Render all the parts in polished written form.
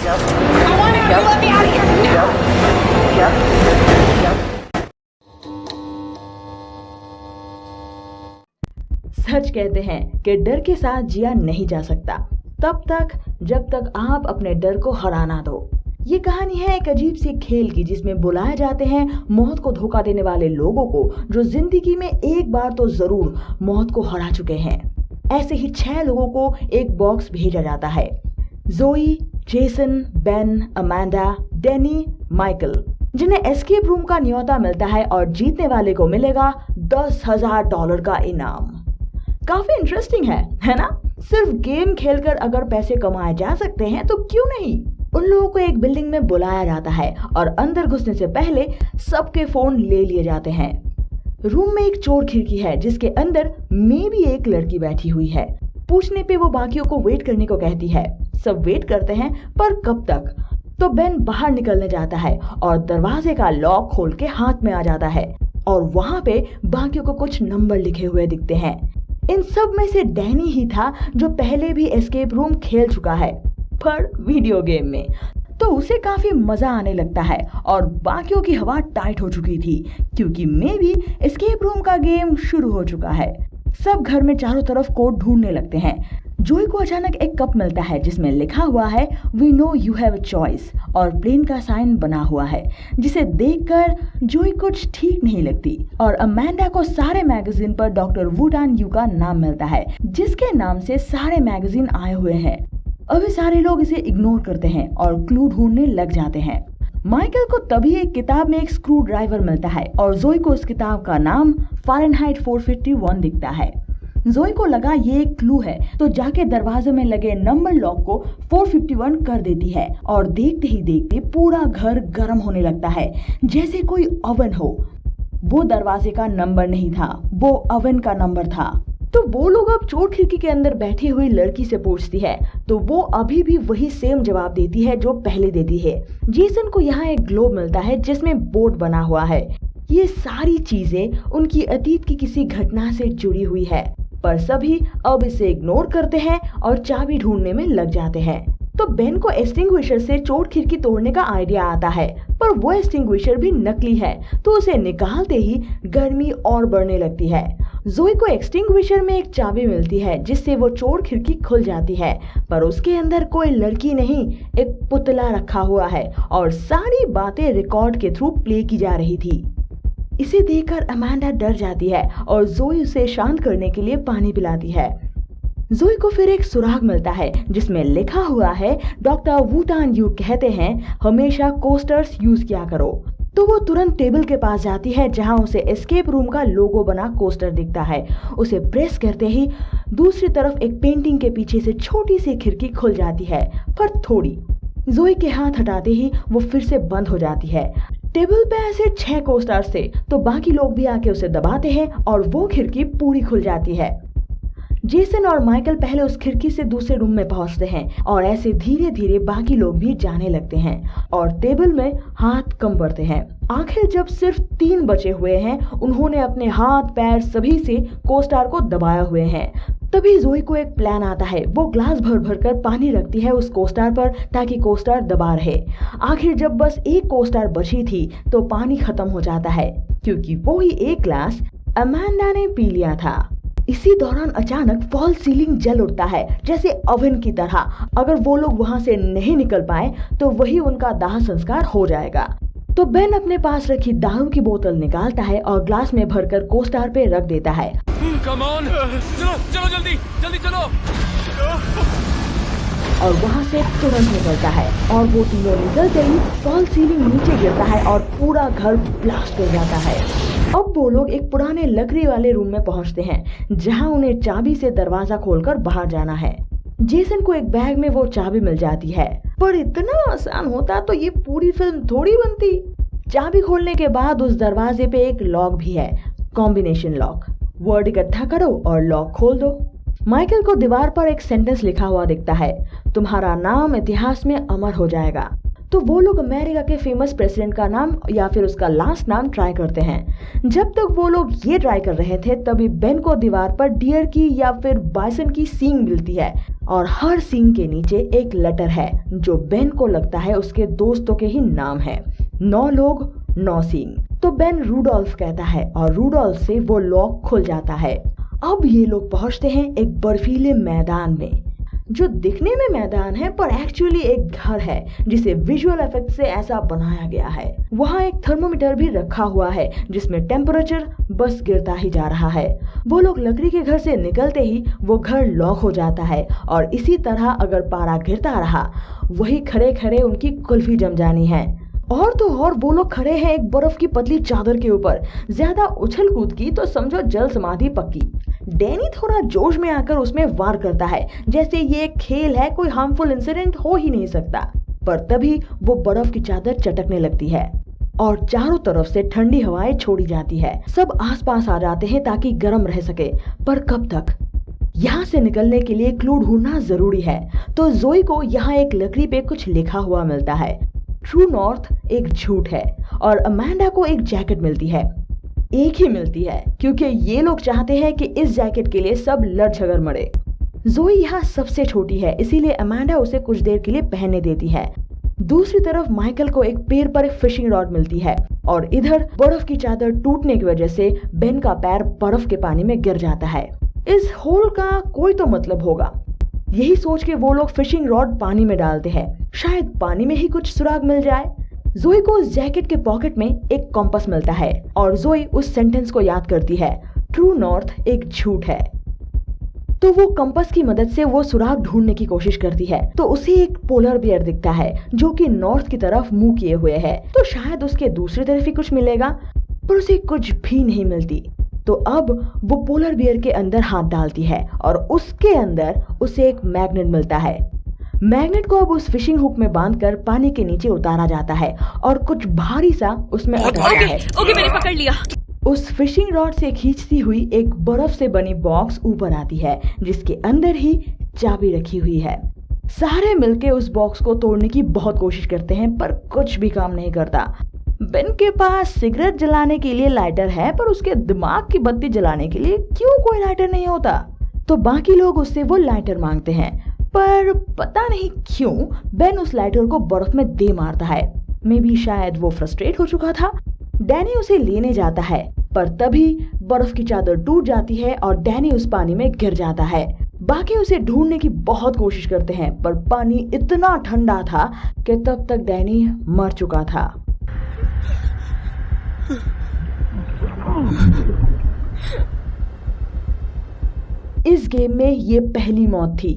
I want out. You let me out of here now. सच कहते हैं कि डर के साथ जिया नहीं जा सकता तब तक जब तक आप अपने डर को हरा ना दो। ये कहानी है एक अजीब सी खेल की जिसमें बुलाए जाते हैं मौत को धोखा देने वाले लोगों को जो जिंदगी में एक बार तो जरूर मौत को हरा चुके हैं। ऐसे ही 6 लोगों को एक बॉक्स भेजा जाता है। जोई, Jason, Ben, Amanda, Danny, Michael, जिन्हें एस्केप रूम का न्योता मिलता है और जीतने वाले को मिलेगा $10,000 का इनाम। काफी इंटरेस्टिंग है ना? सिर्फ गेम खेलकर अगर पैसे कमाए जा सकते हैं तो क्यों नहीं। उन लोगों को एक बिल्डिंग में बुलाया जाता है और अंदर घुसने से पहले सबके फोन ले लिए जाते हैं। रूम में एक चोर खिड़की है जिसके अंदर मे भी एक लड़की बैठी हुई है। पूछने पे वो बाकियों को वेट करने को कहती है। सब वेट करते हैं पर कब तक। तो बेन बाहर निकलने जाता है और दरवाजे का लॉक खोल के हाथ में आ जाता है और वहां पे बाकियों को कुछ नंबर लिखे हुए दिखते हैं। इन सब में से डैनी ही था जो पहले भी एस्केप रूम खेल चुका है पर वीडियो गेम में, तो उसे काफी मजा आने लगता है और बाकियों की हवा टाइट हो चुकी थी क्योंकि मे भी एस्केप रूम का गेम शुरू हो चुका है। सब घर में चारों तरफ कोड ढूंढने लगते हैं। जोई को अचानक एक कप मिलता है जिसमें लिखा हुआ है we know you have a choice और प्लेन का साइन बना हुआ है, जिसे देखकर जोई कुछ ठीक नहीं लगती। और अमांडा को सारे मैगजीन पर डॉक्टर वू टान यू का नाम मिलता है जिसके नाम से सारे मैगजीन आए हुए हैं। अभी सारे लोग इसे इग्नोर करते हैं और क्लू ढूंढने लग जाते हैं। माइकल को तभी एक किताब में एक स्क्रू ड्राइवर मिलता है और जोई को उस किताब का नाम फ़ारेनहाइट 451 दिखता है। जोई को लगा ये एक क्लू है तो जाके दरवाजे में लगे नंबर लॉक को 451 कर देती है और देखते ही देखते पूरा घर गर्म होने लगता है जैसे कोई ओवन हो। वो दरवाजे का नंबर नहीं था, वो ओवन का नंबर था। तो वो लोग अब चोर खिड़की के अंदर बैठी हुई लड़की से पूछती है तो वो अभी भी वही सेम जवाब देती है जो पहले देती है। जेसन को यहाँ एक ग्लोब मिलता है जिसमें बोर्ड बना हुआ है। ये सारी चीजें उनकी अतीत की किसी घटना से जुड़ी हुई है पर सभी अब इसे इग्नोर करते हैं और चाबी ढूंढने में लग जाते हैं। तो बेन को एक्सटिंग्विशर से चोर खिड़की तोड़ने का आइडिया आता है पर वो एक्सटिंग्विशर भी नकली है तो उसे निकालते ही गर्मी और बढ़ने लगती है। जोई को एक्सटिंग्विशर में एक चाबी मिलती है जिससे वो चोर खिड़की खुल जाती है पर उसके अंदर कोई लड़की नहीं, एक पुतला रखा हुआ है और सारी बातें रिकॉर्ड के थ्रू प्ले की जा रही थी। इसे देखकर अमांडा डर जाती है और जोई उसे शांत करने के लिए पानी पिलाती है। जोई को फिर एक सुराग मिलता है जिसमें लिखा हुआ है डॉक्टर वू टान यू कहते हैं हमेशा कोस्टर्स यूज किया करो। तो वो तुरंत टेबल के पास जाती है जहां उसे एस्केप रूम का लोगो बना कोस्टर दिखता है। उसे प्रेस करते ही दूसरी तरफ एक पेंटिंग के पीछे से छोटी सी खिड़की खुल जाती है पर थोड़ी। जोई के हाथ हटाते ही वो फिर से बंद हो जाती है। टेबल पे ऐसे 6 कोस्टार्स थे तो बाकी लोग भी आके उसे दबाते हैं और वो खिड़की पूरी खुल जाती है। जेसन और माइकल पहले उस खिड़की से दूसरे रूम में पहुंचते हैं और ऐसे धीरे धीरे बाकी लोग भी जाने लगते हैं और टेबल में हाथ कम पड़ते हैं। आखिर जब सिर्फ 3 बचे हुए हैं उन्होंने अपने हाथ पैर सभी से कोस्टार को दबाया हुए हैं। तभी जोई को एक प्लान आता है। वो ग्लास भर भर कर पानी रखती है उस कोस्टार पर ताकि कोस्टार दबा रहे। आखिर जब बस एक कोस्टार बची थी तो पानी खत्म हो जाता है क्योंकि वो ही एक ग्लास अमांडा ने पी लिया था। इसी दौरान अचानक फॉल सीलिंग जल उठता है जैसे ओवन की तरह। अगर वो लोग वहां से नहीं निकल पाए तो वही उनका दाह संस्कार हो जाएगा। तो बेन अपने पास रखी दारू की बोतल निकालता है और ग्लास में भरकर कोस्टार पे रख देता है। कम ऑन, चलो चलो जल्दी जल्दी चलो। और वहां से तुरंत निकलता है और वो तीनों निकलते ही फॉल सीलिंग नीचे गिरता है और पूरा घर ब्लास्ट हो जाता है। अब वो लोग एक पुराने लकड़ी वाले रूम में पहुंचते हैं जहां उन्हें चाबी से दरवाजा खोलकर बाहर जाना है। जेसन को एक बैग में वो चाबी मिल जाती है पर इतना आसान होता तो ये पूरी फिल्म थोड़ी बनती। चाबी खोलने के बाद उस दरवाजे पे एक लॉक भी है, कॉम्बिनेशन लॉक। वर्ड इकट्ठा करो और लॉक खोल दो। माइकल को दीवार पर एक सेंटेंस लिखा हुआ दिखता है, तुम्हारा नाम इतिहास में अमर हो जाएगा। तो वो लोग अमेरिका के फेमस प्रेसिडेंट का नाम या फिर उसका लास्ट नाम ट्राई करते हैं। जब तक वो लोग ये ट्राई कर रहे थे तभी बेन को दीवार पर डियर की या फिर बाइसन की सींग मिलती है और हर सींग के नीचे एक लेटर है जो बेन को लगता है उसके दोस्तों के ही नाम है। 9 लोग 9 सींग। तो बेन रूडोल्फ कहता है और रूडोल्फ से वो लॉक खुल जाता है। अब ये लोग पहुंचते हैं एक बर्फीले मैदान में जो दिखने में मैदान है पर एक्चुअली एक घर है जिसे विजुअल इफेक्ट से ऐसा बनाया गया है। वहाँ एक थर्मोमीटर भी रखा हुआ है जिसमें टेम्परेचर बस गिरता ही जा रहा है। वो लोग लकड़ी के घर से निकलते ही वो घर लॉक हो जाता है और इसी तरह अगर पारा गिरता रहा वही खड़े खड़े उनकी कुल्फी जम जानी है। और तो और वो लोग खड़े हैं एक बर्फ की पतली चादर के ऊपर। ज्यादा उछल कूद की तो समझो जल समाधि पक्की। डैनी थोड़ा जोश में आकर उसमें वार करता है जैसे ये एक खेल है, कोई हार्मफुल इंसिडेंट हो ही नहीं सकता। पर तभी वो बर्फ की चादर चटकने लगती है और चारों तरफ से ठंडी हवाएं छोड़ी जाती है। सब आसपास आ जाते हैं ताकि गर्म रह सके, पर कब तक? यहाँ से निकलने के लिए क्लू ढूंढना जरूरी है। तो जोई को यहाँ एक लकड़ी पे कुछ लिखा हुआ मिलता है। ट्रू नॉर्थ एक झूठ है और अमांडा को एक जैकेट मिलती है। एक ही मिलती है क्योंकि ये लोग चाहते हैं कि इस जैकेट के लिए सब लड़ झगड़ मरे। जोई यहाँ सबसे छोटी है इसीलिए अमांडा उसे कुछ देर के लिए पहनने देती है। दूसरी तरफ माइकल को एक पेड़ पर एक फिशिंग रॉड मिलती है और इधर बर्फ की चादर टूटने की वजह से बेन का पैर बर्फ के पानी में गिर जाता है। इस होल का कोई तो मतलब होगा। यही सोच के वो लोग फिशिंग रॉड पानी में डालते हैं, शायद पानी में ही कुछ सुराग मिल जाए। जोई को उस जैकेट के पॉकेट में एक कॉम्पास मिलता है और जोई उस सेंटेंस को याद करती है, ट्रू नॉर्थ एक झूठ है। तो वो कंपास की मदद से वो सुराग ढूंढने की कोशिश करती है तो उसे एक पोलर बियर दिखता है जो कि नॉर्थ की तरफ मुंह किए हुए है। तो शायद उसके दूसरी तरफ ही कुछ मिलेगा, पर उसे कुछ भी नहीं मिलती। तो अब वो पोलर बियर के अंदर हाथ डालती है और उसके अंदर उसे एक मैग्नेट मिलता है। मैग्नेट को अब उस फिशिंग हुक में बांधकर पानी के नीचे उतारा जाता है और कुछ भारी सा उसमें अटकता है। ओके, मैंने पकड़ लिया। उस फिशिंग रॉड से खींचती हुई एक बर्फ से बनी बॉक्स ऊपर आती है जिसके अंदर ही चाबी रखी हुई है। सारे मिलके उस बॉक्स को तोड़ने की बहुत कोशिश करते हैं पर कुछ भी काम नहीं करता। बेन के पास सिगरेट जलाने के लिए लाइटर है पर उसके दिमाग की बत्ती जलाने के लिए क्यों कोई लाइटर नहीं होता। तो बाकी लोग उससे वो लाइटर मांगते हैं पर पता नहीं क्यों बेन उस लाइटर को बर्फ में दे मारता है। मे बी शायद वो फ्रस्ट्रेट हो चुका था। डैनी उसे लेने जाता है पर तभी बर्फ की चादर टूट जाती है और डैनी उस पानी में गिर जाता है। बाकी उसे ढूंढने की बहुत कोशिश करते हैं पर पानी इतना ठंडा था कि तब तक डैनी मर चुका था। इस गेम में ये पहली मौत थी।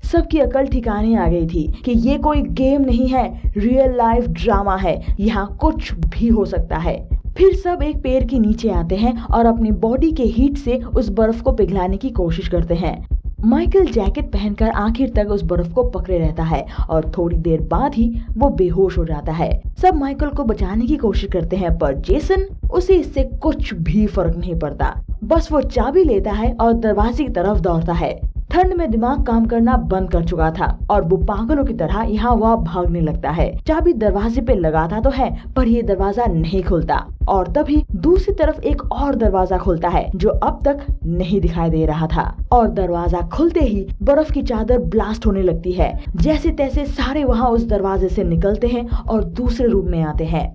सबकी अकल ठिकाने आ गई थी कि ये कोई गेम नहीं है, रियल लाइफ ड्रामा है, यहाँ कुछ भी हो सकता है। फिर सब एक पेड़ के नीचे आते हैं और अपनी बॉडी के हीट से उस बर्फ को पिघलाने की कोशिश करते हैं। माइकल जैकेट पहनकर आखिर तक उस बर्फ को पकड़े रहता है और थोड़ी देर बाद ही वो बेहोश हो जाता है। सब माइकल को बचाने की कोशिश करते हैं पर जेसन उसे इससे कुछ भी फर्क नहीं पड़ता। बस वो चाबी लेता है और दरवाजे की तरफ दौड़ता है। ठंड में दिमाग काम करना बंद कर चुका था और वो पागलों की तरह यहाँ वहाँ भागने लगता है। चाबी दरवाजे पे लगाता तो है पर ये दरवाजा नहीं खुलता और तभी दूसरी तरफ एक और दरवाजा खुलता है जो अब तक नहीं दिखाई दे रहा था और दरवाजा खुलते ही बर्फ की चादर ब्लास्ट होने लगती है। जैसे तैसे सारे वहाँ उस दरवाजे से निकलते हैं और दूसरे रूम में आते हैं।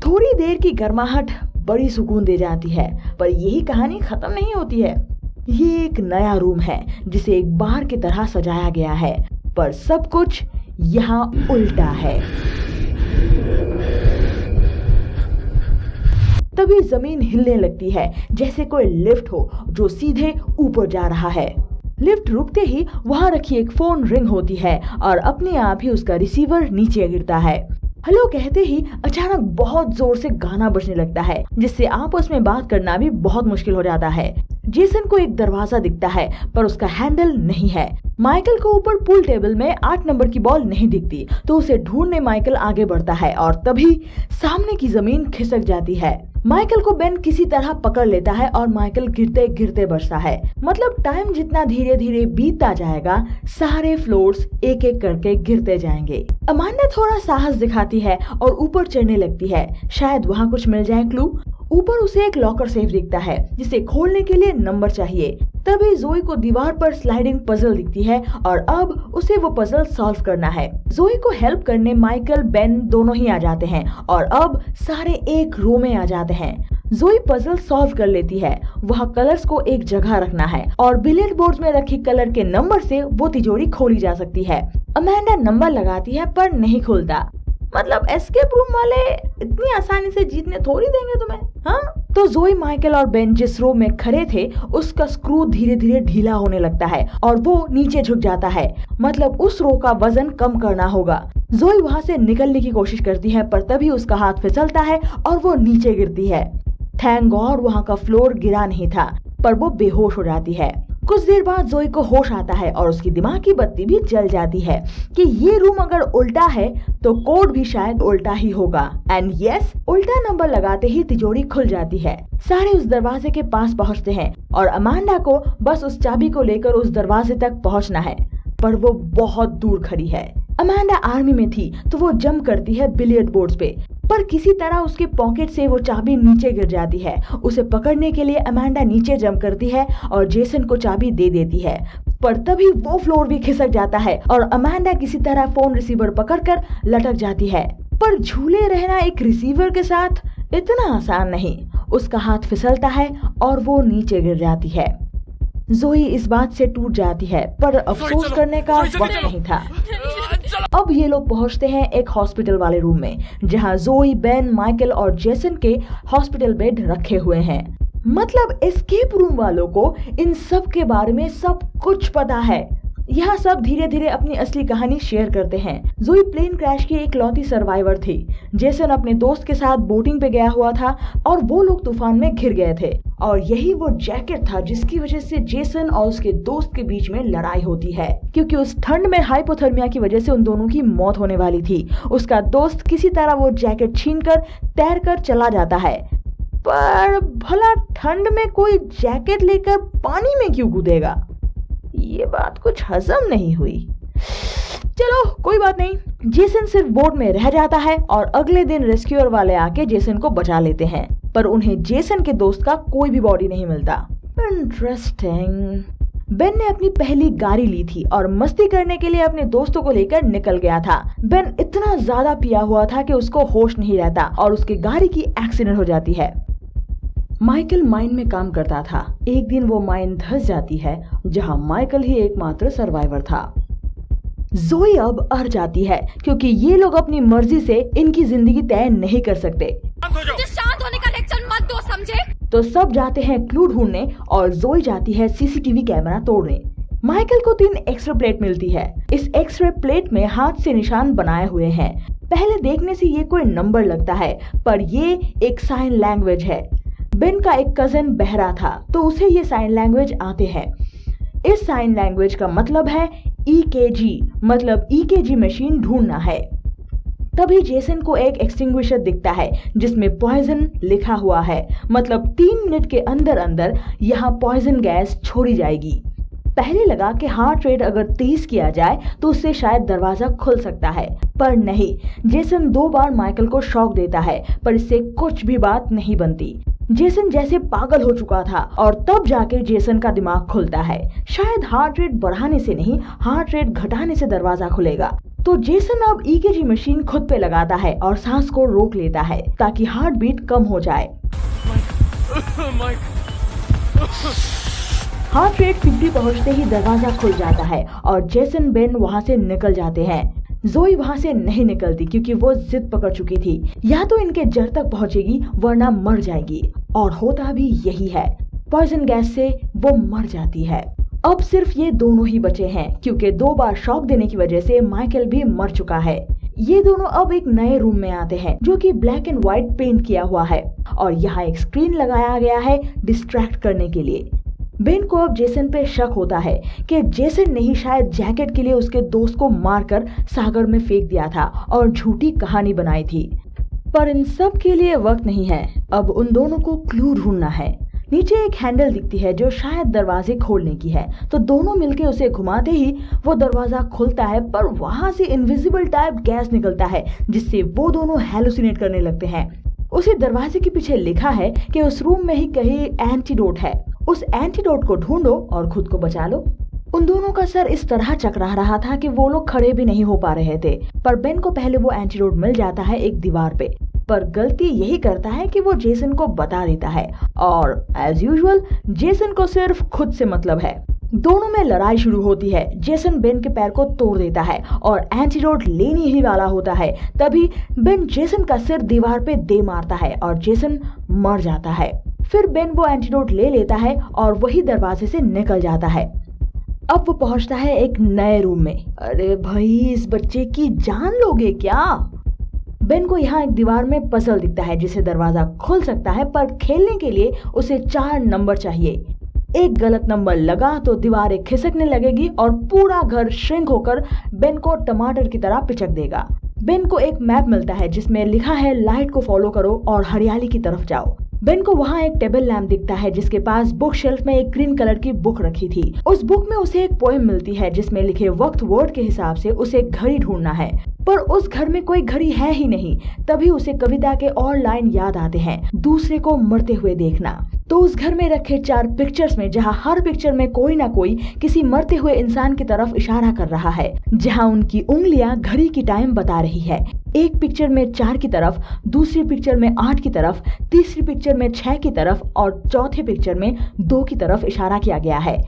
थोड़ी देर की गर्माहट बड़ी सुकून दे जाती है पर यही कहानी खत्म नहीं होती है। ये एक नया रूम है जिसे एक बार की तरह सजाया गया है पर सब कुछ यहाँ उल्टा है। तभी जमीन हिलने लगती है जैसे कोई लिफ्ट हो जो सीधे ऊपर जा रहा है। लिफ्ट रुकते ही वहाँ रखी एक फोन रिंग होती है और अपने आप ही उसका रिसीवर नीचे गिरता है। हेलो कहते ही अचानक बहुत जोर से गाना बजने लगता है जिससे आपस में बात करना भी बहुत मुश्किल हो जाता है। जेसन को एक दरवाजा दिखता है पर उसका हैंडल नहीं है। माइकल को ऊपर पूल टेबल में 8 नंबर की बॉल नहीं दिखती तो उसे ढूंढने माइकल आगे बढ़ता है और तभी सामने की जमीन खिसक जाती है। माइकल को बेन किसी तरह पकड़ लेता है और माइकल गिरते गिरते बचता है। मतलब टाइम जितना धीरे धीरे बीतता जाएगा, सारे फ्लोर्स एक एक करके गिरते जाएंगे। अमांडा थोड़ा साहस दिखाती है और ऊपर चढ़ने लगती है, शायद वहाँ कुछ मिल जाए क्लू। ऊपर उसे एक लॉकर सेफ दिखता है जिसे खोलने के लिए नंबर चाहिए। तभी जोई को दीवार पर स्लाइडिंग पजल दिखती है और अब उसे वो पजल सॉल्व करना है। जोई को हेल्प करने माइकल, बेन दोनों ही आ जाते हैं और अब सारे एक रो में आ जाते हैं। जोई पजल सॉल्व कर लेती है। वह कलर्स को एक जगह रखना है और बिलियर्ड बोर्ड में रखी कलर के नंबर से वो तिजोरी खोली जा सकती है। अमांडा नंबर लगाती है पर नहीं खुलता। मतलब एस्केप रूम वाले इतनी आसानी से जीतने थोड़ी देंगे तुम्हें, हाँ? तो जोई, माइकल और बेन जिस रो में खड़े थे उसका स्क्रू धीरे धीरे ढीला होने लगता है और वो नीचे झुक जाता है। मतलब उस रो का वजन कम करना होगा। जोई वहाँ से निकलने की कोशिश करती है पर तभी उसका हाथ फिसलता है और वो नीचे गिरती है। थैंक गॉड वहाँ का फ्लोर गिरा नहीं था, पर वो बेहोश हो जाती है। कुछ देर बाद जोई को होश आता है और उसकी दिमाग की बत्ती भी जल जाती है कि ये रूम अगर उल्टा है तो कोड भी शायद उल्टा ही होगा। एंड यस, उल्टा नंबर लगाते ही तिजोरी खुल जाती है। सारे उस दरवाजे के पास पहुंचते हैं और अमांडा को बस उस चाबी को लेकर उस दरवाजे तक पहुंचना है, पर वो बहुत दूर खड़ी है। अमांडा आर्मी में थी तो वो जंप करती है बिलियर्ड बोर्ड पे, पर किसी तरह उसके पॉकेट से वो चाबी नीचे गिर जाती है। उसे पकड़ने के लिए अमांडा नीचे जंप करती है और जेसन को चाबी दे देती है, पर तभी वो फ्लोर भी खिसक जाता है और अमांडा किसी तरह फोन रिसीवर पकड़कर लटक जाती है। पर झूले रहना एक रिसीवर के साथ इतना आसान नहीं। उसका हाथ फिसलता है और वो नीचे गिर जाती है। जोई इस बात से टूट जाती है, पर अफसोस करने का वक्त नहीं था। अब ये लोग पहुंचते हैं एक हॉस्पिटल वाले रूम में जहां जोई, बेन, माइकल और जेसन के हॉस्पिटल बेड रखे हुए हैं। मतलब एस्केप रूम वालों को इन सब के बारे में सब कुछ पता है। यहाँ सब धीरे धीरे अपनी असली कहानी शेयर करते हैं। जोई प्लेन क्रैश की इकलौती सर्वाइवर थी। जेसन अपने दोस्त के साथ बोटिंग पे गया हुआ था और वो लोग तूफान में घिर गए थे और यही वो जैकेट था जिसकी वजह से जेसन और उसके दोस्त के बीच में लड़ाई होती है, क्योंकि उस ठंड में हाइपोथर्मिया की वजह से उन दोनों की मौत होने वाली थी। उसका दोस्त किसी तरह वो जैकेट छीनकर तैरकर चला जाता है, पर भला ठंड में कोई जैकेट लेकर पानी में क्यों कूदेगा? ये बात कुछ हजम नहीं हुई। चलो कोई बात नहीं। जेसन सिर्फ बोट में रह जाता है और अगले दिन रेस्क्यूअर वाले आके जेसन को बचा लेते हैं, पर उन्हें जेसन के दोस्त का कोई भी बॉडी नहीं मिलता। इंटरेस्टिंग। बेन ने अपनी पहली गाड़ी ली थी और मस्ती करने के लिए अपने दोस्तों को लेकर निकल गया था। बेन इतना ज्यादा पिया हुआ था कि उसको होश नहीं रहता और उसकी गाड़ी की एक्सीडेंट हो जाती है। माइकल माइन में काम करता था। एक दिन वो माइन धंस जाती है जहां माइकल ही एकमात्र सर्वाइवर था। जोई अब अड़ जाती है क्योंकि ये लोग अपनी मर्जी से इनकी जिंदगी तय नहीं कर सकते। शांत होने का लेक्चर मत दो, समझे? तो सब जाते हैं क्लू ढूंढने और जोई जाती है सीसीटीवी कैमरा तोड़ने। माइकल को 3 एक्सरे प्लेट मिलती है। इस एक्सरे प्लेट में हाथ से निशान बनाए हुए हैं। पहले देखने से ये कोई नंबर लगता है, पर ये एक साइन लैंग्वेज है। बेन का एक कजन बहरा था तो उसे ये साइन लैंग्वेज आते हैं। इस साइन लैंग्वेज का मतलब है EKG, मतलब EKG मशीन ढूंढना है। तभी जेसन को एक एक्सटिंग्विशर दिखता है जिसमें पॉइजन लिखा हुआ है। मतलब 3 मिनट के अंदर अंदर यहाँ पॉइजन गैस छोड़ी जाएगी। पहले लगा कि हार्ट रेट अगर तेज किया जाए तो उससे शायद दरवाजा खुल सकता है, पर नहीं। जेसन 2 बार माइकल को शॉक देता है, पर इससे कुछ भी बात नहीं बनती। जेसन जैसे पागल हो चुका था और तब जाके जेसन का दिमाग खुलता है। शायद हार्ट रेट बढ़ाने से नहीं, हार्ट रेट घटाने से दरवाजा खुलेगा। तो जेसन अब EKG मशीन खुद पे लगाता है और सांस को रोक लेता है ताकि हार्ट बीट कम हो जाए। हार्ट रेट 50 पहुंचते ही दरवाजा खुल जाता है और जेसन, बेन वहां से निकल जाते हैं। जोई वहां से नहीं निकलती क्योंकि वो जिद पकड़ चुकी थी, या तो इनके जड़ तक पहुंचेगी वरना मर जाएगी, और होता भी यही है। पॉइजन गैस से वो मर जाती है। अब सिर्फ ये दोनों ही बचे हैं क्योंकि 2 बार शॉक देने की वजह से माइकल भी मर चुका है। ये दोनों अब एक नए रूम में आते हैं जो कि ब्लैक एंड व्हाइट पेंट किया हुआ है और यहाँ एक स्क्रीन लगाया गया है डिस्ट्रैक्ट करने के लिए। बेन को अब जेसन पे शक होता है कि जेसन ने ही शायद जैकेट के लिए उसके दोस्त को मारकर सागर में फेंक दिया था और झूठी कहानी बनाई थी। पर इन सब के लिए वक्त नहीं है। अब उन दोनों को क्लू ढूंढना है। नीचे एक हैंडल दिखती है जो शायद दरवाजे खोलने की है, तो दोनों मिलके उसे घुमाते ही वो दरवाजा खुलता है, पर वहां से इनविजिबल टाइप गैस निकलता है जिससे वो दोनों हेलुसिनेट करने लगते हैं। उसी दरवाजे के पीछे लिखा है कि उस रूम में ही कहीं एंटीडोट है, उस एंटीडोट को ढूंढो और खुद को बचा लो। उन दोनों का सर इस तरह चकरा रहा था कि वो लोग खड़े भी नहीं हो पा रहे थे, पर बेन को पहले वो एंटीडोट मिल जाता है एक दीवार पे। पर गलती यही करता है कि वो जेसन को बता देता है और एज यूजुअल जेसन को सिर्फ खुद से मतलब है। दोनों में लड़ाई शुरू होती है। जेसन बेन के पैर को तोड़ देता है और एंटीडोट लेने ही वाला होता है, तभी बेन जेसन का सिर दीवार पे दे मारता है और जेसन मर जाता है। फिर बेन वो एंटीडोट ले लेता है और वही दरवाजे से निकल जाता है। अब वो पहुंचता है एक नए रूम में। अरे भाई, इस बच्चे की जान लोगे क्या? बेन को यहाँ एक दीवार में पजल दिखता है जिसे दरवाजा खुल सकता है, पर खेलने के लिए उसे 4 नंबर चाहिए। एक गलत नंबर लगा तो दीवारें खिसकने लगेगी और पूरा घर श्रिंक होकर बेन को टमाटर की तरह पिचक देगा। बेन को एक मैप मिलता है जिसमें लिखा है लाइट को फॉलो करो और हरियाली की तरफ जाओ। बेन को वहाँ एक टेबल लैम्प दिखता है जिसके पास बुक शेल्फ में एक ग्रीन कलर की बुक रखी थी। उस बुक में उसे एक पोएम मिलती है जिसमें लिखे वक्त वर्ड के हिसाब से उसे घड़ी ढूंढना है, पर उस घर में कोई घड़ी है ही नहीं। तभी उसे कविता के और लाइन याद आते हैं, दूसरे को मरते हुए देखना। तो उस घर में रखे 4 पिक्चर्स में, जहाँ हर पिक्चर में कोई ना कोई किसी मरते हुए इंसान की तरफ इशारा कर रहा है, जहाँ उनकी उंगलियां घड़ी की टाइम बता रही है। एक पिक्चर में 4 की तरफ, दूसरी पिक्चर में 8 की तरफ, तीसरी पिक्चर में 6 की तरफ और चौथे पिक्चर में 2 की तरफ इशारा किया गया है।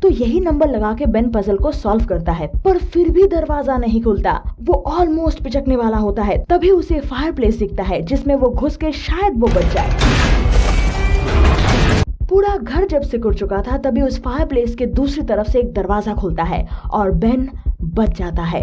तो यही नंबर लगा के बेन पजल को सॉल्व करता है, पर फिर भी दरवाजा नहीं खुलता। वो ऑलमोस्ट पिचकने वाला होता है, तभी उसे फायरप्लेस दिखता है जिसमें वो घुस के शायद वो बच जाए। पूरा घर जब सिकुड़ चुका था, तभी उस फायरप्लेस के दूसरी तरफ से एक दरवाजा खुलता है और बेन बच जाता है।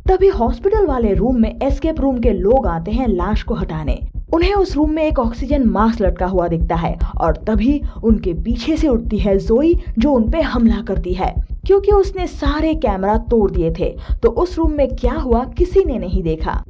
तभी हॉस्पिटल वाले रूम में एस्केप रूम के लोग आते हैं लाश को हटाने। उन्हें उस रूम में एक ऑक्सीजन मास्क लटका हुआ दिखता है और तभी उनके पीछे से उठती है जोई, जो उनपे हमला करती है। क्योंकि उसने सारे कैमरा तोड़ दिए थे, तो उस रूम में क्या हुआ किसी ने नहीं देखा।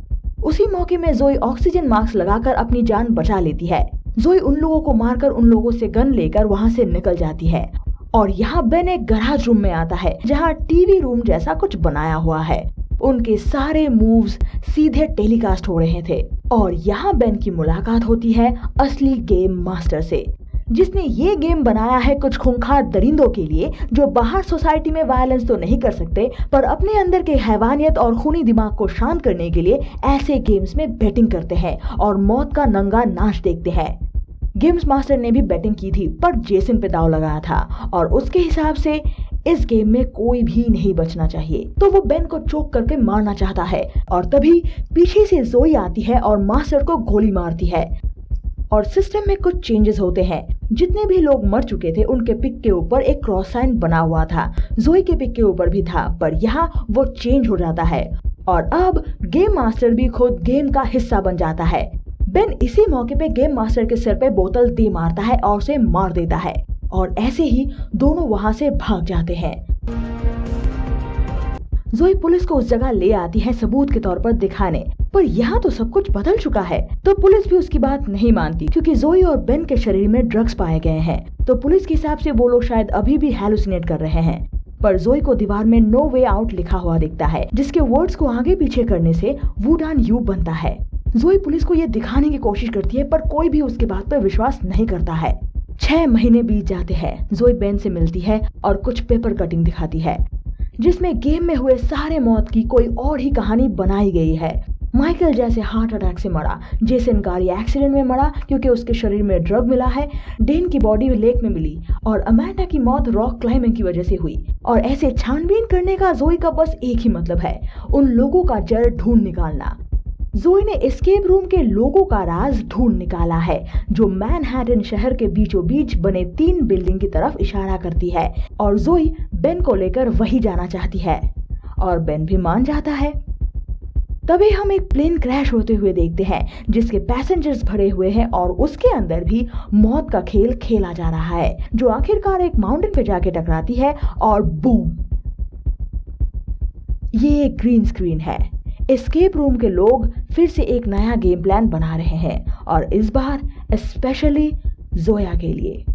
उसी मौके में जोई ऑक्सीजन मास्क लगाकर अपनी जान बचा लेती है। जोई उन लोगों को मारकर उन लोगों से गन लेकर वहां से निकल जाती है और यहाँ बेन एक गैराज रूम में आता है जहाँ टीवी रूम जैसा कुछ बनाया हुआ है। उनके सारे मूव्स सीधे टेलीकास्ट हो रहे थे और यहाँ बेन की मुलाकात होती है असली गेम मास्टर से, जिसने ये गेम बनाया है कुछ खूंखार दरिंदों के लिए, जो बाहर सोसाइटी में वायलेंस तो नहीं कर सकते, पर अपने अंदर के हैवानियत और खूनी दिमाग को शांत करने के लिए ऐसे गेम्स में बेटिंग करते हैं और मौत का नंगा नाच देखते हैं। गेम्स मास्टर ने भी बेटिंग की थी, पर जेसन पे दाव लगाया था और उसके हिसाब से इस गेम में कोई भी नहीं बचना चाहिए। तो वो बेन को चोक करके मारना चाहता है और तभी पीछे से जोई आती है और मास्टर को गोली मारती है और सिस्टम में कुछ चेंजेस होते हैं। जितने भी लोग मर चुके थे उनके पिक के ऊपर एक क्रॉस साइन बना हुआ था, जोई के पिक के ऊपर भी था, पर यहाँ वो चेंज हो जाता है और अब गेम मास्टर भी खुद गेम का हिस्सा बन जाता है। बेन इसी मौके पे गेम मास्टर के सिर पे बोतल दे मारता है और उसे मार देता है और ऐसे ही दोनों वहां से भाग जाते हैं। जोई पुलिस को उस जगह ले आती है सबूत के तौर पर दिखाने, पर यहाँ तो सब कुछ बदल चुका है। तो पुलिस भी उसकी बात नहीं मानती क्योंकि जोई और बेन के शरीर में ड्रग्स पाए गए हैं। तो पुलिस के हिसाब से वो लोग शायद अभी भी हैलुसिनेट कर रहे हैं। पर जोई को दीवार में नो वे आउट लिखा हुआ दिखता है, जिसके वर्ड्स को आगे पीछे करने से वुडान यू बनता है। जोई पुलिस को ये दिखाने की कोशिश करती है, पर कोई भी उसकी बात पर विश्वास नहीं करता है। 6 महीने बीत जाते हैं। जोई बेन से मिलती है और कुछ पेपर कटिंग दिखाती है जिसमें गेम में हुए सारे मौत की कोई और ही कहानी बनाई गई है। माइकल जैसे हार्ट अटैक से मरा, जेसन गाड़ी एक्सीडेंट में मरा क्योंकि उसके शरीर में ड्रग मिला है, डेन की बॉडी लेक में मिली और अमांडा की मौत रॉक क्लाइंबिंग की वजह से हुई। और ऐसे छानबीन करने का जोई का बस एक ही मतलब है, उन लोगों का जड़ ढूंढ निकालना। जोई ने एस्केप रूम के लोगों का राज ढूंढ निकाला है, जो मैनहट्टन शहर के बीचों बीच बने 3 बिल्डिंग की तरफ इशारा करती है और जोई बेन को लेकर वही जाना चाहती है और बेन भी मान जाता है। तभी हम एक प्लेन क्रैश होते हुए देखते हैं जिसके पैसेंजर्स भरे हुए हैं और उसके अंदर भी मौत का खेल खेला जा रहा है, जो आखिरकार एक माउंटेन पे जाके टकराती है और बूम, ये एक ग्रीन स्क्रीन है। एस्केप रूम के लोग फिर से एक नया गेम प्लान बना रहे हैं और इस बार स्पेशली जोया के लिए।